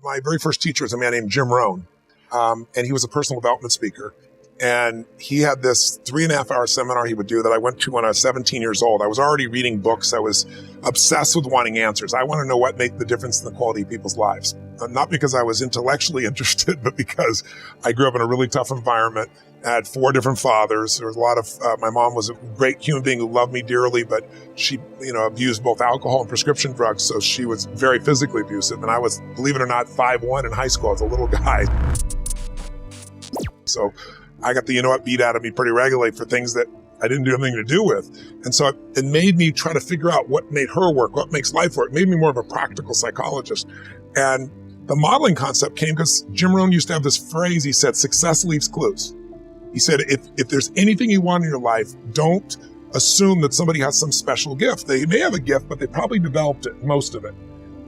my very first teacher was a man named Jim Rohn, and he was a personal development speaker. And he had this 3.5-hour seminar he would do that I went to when I was 17 years old. I was already reading books. I was obsessed with wanting answers. I want to know what made the difference in the quality of people's lives. Not because I was intellectually interested, but because I grew up in a really tough environment. I had 4 different fathers. There was a lot of, my mom was a great human being who loved me dearly, but she, abused both alcohol and prescription drugs. So she was very physically abusive. And I was, believe it or not, 5'1" in high school as a little guy. So I got the beat out of me pretty regularly for things that I didn't do anything to do with. And so it made me try to figure out what made her work, what makes life work. It made me more of a practical psychologist. And the modeling concept came because Jim Rohn used to have this phrase. He said, success leaves clues. He said, if there's anything you want in your life, don't assume that somebody has some special gift. They may have a gift, but they probably developed it, most of it.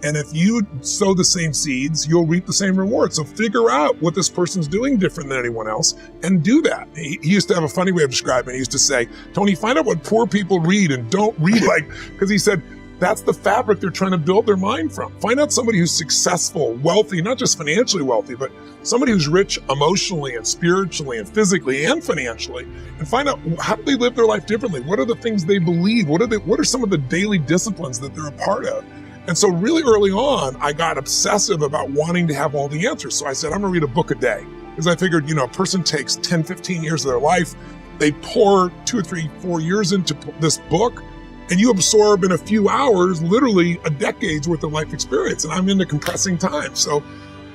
And if you sow the same seeds, you'll reap the same reward. So figure out what this person's doing different than anyone else and do that. He used to have a funny way of describing it. He used to say, Tony, find out what poor people read and don't read it. Because he said, that's the fabric they're trying to build their mind from. Find out somebody who's successful, wealthy, not just financially wealthy, but somebody who's rich emotionally and spiritually and physically and financially, and find out how do they live their life differently? What are the things they believe? What are some of the daily disciplines that they're a part of? And so really early on, I got obsessive about wanting to have all the answers. So I said, I'm gonna read a book a day. Because I figured, a person takes 10, 15 years of their life, they pour 2 or 3, 4 years into this book, and you absorb in a few hours, literally a decade's worth of life experience. And I'm into compressing time. So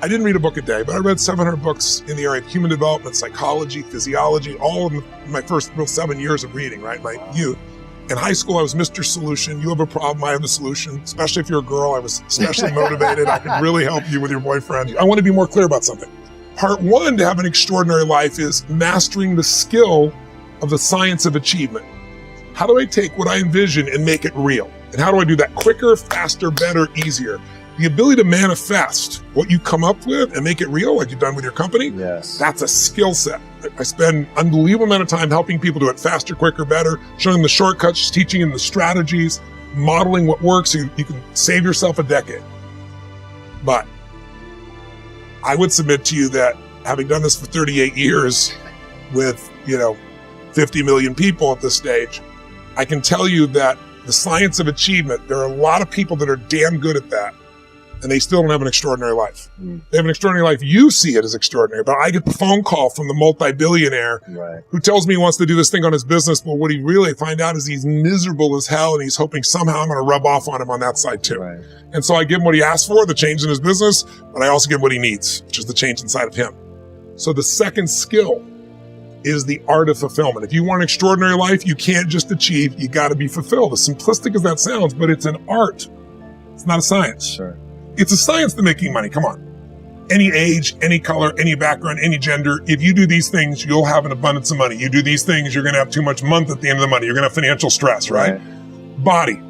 I didn't read a book a day, but I read 700 books in the area of human development, psychology, physiology, all of my first real 7 years of reading, right? My youth. In high school, I was Mr. Solution. You have a problem, I have a solution. Especially if you're a girl, I was especially motivated. I could really help you with your boyfriend. I want to be more clear about something. Part 1 to have an extraordinary life is mastering the skill of the science of achievement. How do I take what I envision and make it real? And how do I do that quicker, faster, better, easier? The ability to manifest what you come up with and make it real, like you've done with your company, yes, that's a skill set. I spend an unbelievable amount of time helping people do it faster, quicker, better, showing them the shortcuts, teaching them the strategies, modeling what works so you can save yourself a decade. But I would submit to you that having done this for 38 years with, 50 million people at this stage, I can tell you that the science of achievement, there are a lot of people that are damn good at that, and they still don't have an extraordinary life. They have an extraordinary life. You see it as extraordinary, but I get the phone call from the multi-billionaire who tells me he wants to do this thing on his business, but what he really find out is he's miserable as hell, and he's hoping somehow I'm going to rub off on him on that side too. Right. And so I give him what he asked for, the change in his business, but I also give him what he needs, which is the change inside of him. So the second skill is the art of fulfillment. If you want an extraordinary life, you can't just achieve, you got to be fulfilled. As simplistic as that sounds, but it's an art. It's not a science. Sure. It's a science to making money. Come on. Any age, any color, any background, any gender. If you do these things, you'll have an abundance of money. You do these things, you're going to have too much month at the end of the money. You're going to have financial stress, right? Body.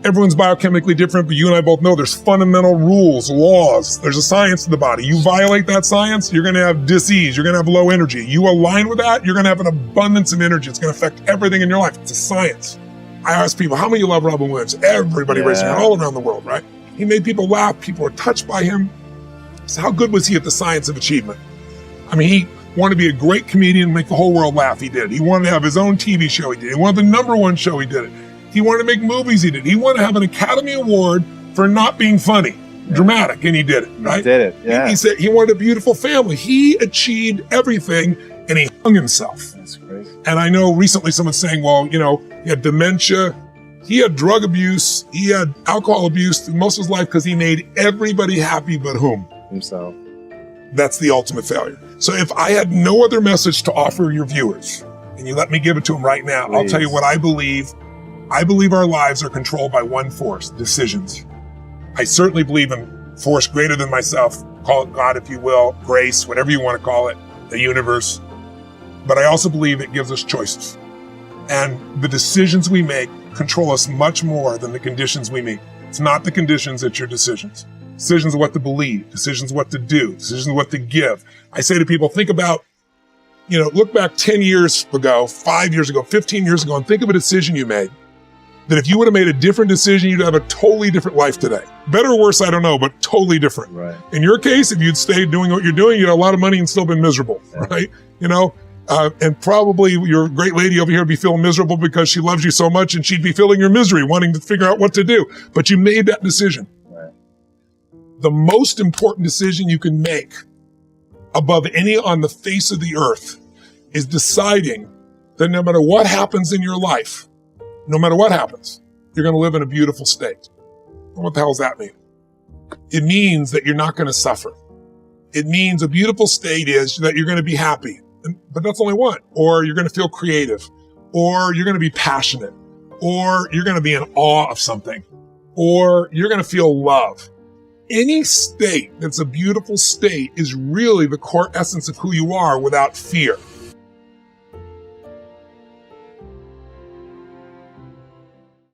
Everyone's biochemically different, but you and I both know there's fundamental rules, laws. There's a science to the body. You violate that science, you're going to have disease. You're going to have low energy. You align with that, you're going to have an abundance of energy. It's going to affect everything in your life. It's a science. I ask people, how many of you love Robin Williams? Everybody raising their hand all around the world, right? He made people laugh. People were touched by him. So how good was he at the science of achievement? I mean, he wanted to be a great comedian, make the whole world laugh. He did. He wanted to have his own TV show. He did. He wanted the #1 show. He did it. He wanted to make movies. He did. He wanted to have an Academy Award for not being funny, dramatic, and he did it, right? He did it, yeah. He said he wanted a beautiful family. He achieved everything, and he hung himself. That's crazy. And I know recently someone saying, well, he had dementia, he had drug abuse, he had alcohol abuse through most of his life because he made everybody happy but whom? Himself. That's the ultimate failure. So if I had no other message to offer your viewers, and you let me give it to them right now, I'll tell you what I believe. I believe our lives are controlled by one force, decisions. I certainly believe in force greater than myself, call it God if you will, grace, whatever you want to call it, the universe. But I also believe it gives us choices. And the decisions we make control us much more than the conditions we meet. It's not the conditions, it's your decisions. Decisions of what to believe, decisions what to do, decisions what to give. I say to people, think about, look back 10 years ago, 5 years ago, 15 years ago, and think of a decision you made that if you would have made a different decision, you'd have a totally different life today. Better or worse, I don't know, but totally different. Right. In your case, if you'd stayed doing what you're doing, you'd have a lot of money and still been miserable, right? You know, and probably your great lady over here would be feeling miserable because she loves you so much and she'd be feeling your misery, wanting to figure out what to do. But you made that decision. Right. The most important decision you can make above any on the face of the earth is deciding that no matter what happens in your life, no matter what happens, you're going to live in a beautiful state. What the hell does that mean? It means that you're not going to suffer. It means a beautiful state is that you're going to be happy, but that's only one. Or you're going to feel creative, or you're going to be passionate, or you're going to be in awe of something, or you're going to feel love. Any state that's a beautiful state is really the core essence of who you are without fear.